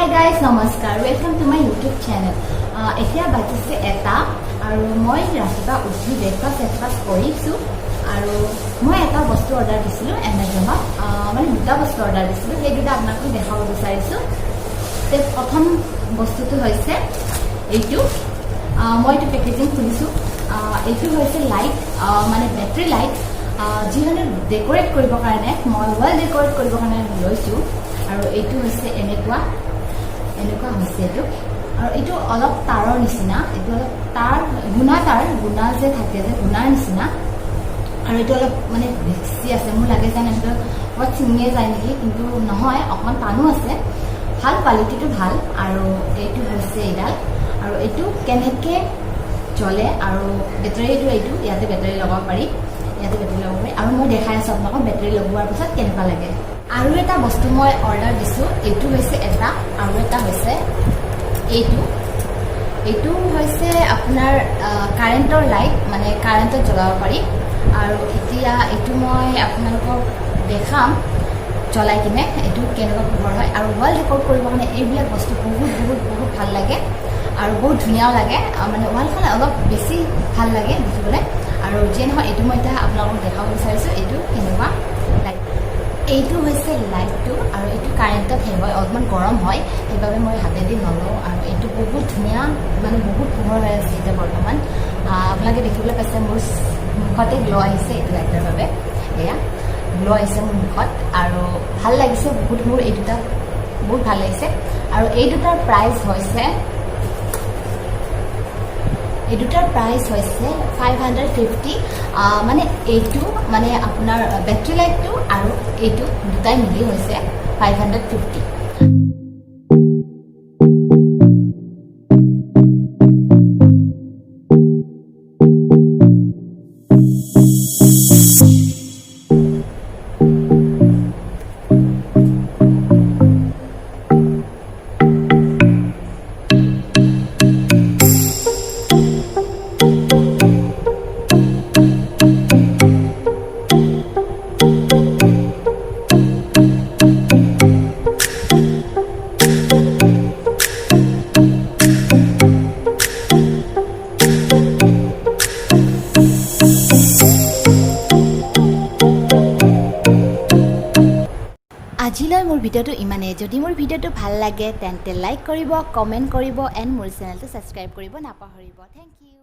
Hi guys, namaskar. Welcome to my YouTube channel. এতিয়া বাজিছে এটা আৰু মই ৰাতিপুৱা উঠি ব্ৰেকফাষ্ট কৰিছো আৰু মই এটা বস্তু অৰ্ডাৰ দিছিলো Amazon মানে দুটা বস্তু অৰ্ডাৰ দিছিলো সেই দুটা আপোনাক দেখাব বিচাৰিছো তে প্ৰথম বস্তুটো হৈছে এইটো মই এইটো পেকেজিং খুলিছো এইটো হৈছে লাইট মানে বেটাৰী লাইট যিহনে ডেকোৰেট কৰিব কাৰণে মই ৱাল ডেকোৰেট কৰিব কাৰণে লৈছো আৰু এইটো হৈছে এনেকুৱা হৈছে এইটো আৰু এইটো অলপ তাৰৰ নিচিনা এইটো অলপ তাৰ গুণা যে থাকে যে গুণাৰ নিচিনা আৰু এইটো অলপ মানে বেছি আছে মোৰ লাগে যেন এইটো বহুত চিঙিয়ে যায় নেকি কিন্তু নহয় অকমান টানো আছে ভাল কোৱালিটিটো ভাল আৰু এইটো হৈছে এইডাল আৰু এইটো কেনেকে চলে আৰু বেটাৰীটো এইটো ইয়াতে বেটাৰী লগাব পাৰি আৰু মই দেখাই আছো আপোনাক বেটাৰী লগোৱাৰ পিছত কেনেকুৱা লাগে আৰু এটা বস্তু মই অৰ্ডাৰ দিছো এইটো হৈছে এটা আৰু এটা হৈছে এইটো হৈছে আপোনাৰ কাৰেণ্টৰ লাইট মানে কাৰেণ্টত জ্বলাব পাৰি আৰু এতিয়া এইটো মই আপোনালোকক দেখাম জ্বলাই কিনে এইটো কেনেকুৱা পোহৰ হয় আৰু ৱাল ডেকোৰেট কৰিব কাৰণে এইবিলাক বস্তু বহুত ভাল লাগে আৰু বহুত ধুনীয়াও লাগে মানে ৱালখন অলপ বেছি ভাল লাগে দেখিবলৈ আৰু যে নহয় এইটো মই এতিয়া আপোনালোকক দেখাব বিচাৰিছো এইটো কেনেকুৱা লাইট এইটো হৈছে লাইটটো আৰু এইটো কাৰেণ্টত হে হয় অলপমান গৰম হয় সেইবাবে মই হাতেদি নলওঁ আৰু এইটো বহুত ধুনীয়া মানে বহুত পোহৰ হৈ আছে এতিয়া বৰ্তমান আপোনালোকে দেখিবলৈ পাইছে মোৰ মুখতে গ্ল' আহিছে এইটো লাইটৰ বাবে এয়া গ্ল' আহিছে মোৰ মুখত আৰু ভাল লাগিছে বহুত মোৰ এই দুটা বহুত ভাল লাগিছে আৰু এই দুটাৰ প্ৰাইচ হৈছে 550 মানে এইটো মানে আপোনাৰ বেটাৰী লাইটটো আৰু এইটো দুটাই মিলি হৈছে 550 আজিলৈ মোৰ ভিডিঅ'টো ইমানেই যদি মোৰ ভিডিঅ'টো ভাল লাগে তেন্তে লাইক কৰিব কমেণ্ট কৰিব এণ্ড মোৰ চেনেলটো ছাবস্ক্ৰাইব কৰিব নাপাহৰিব থেংক ইউ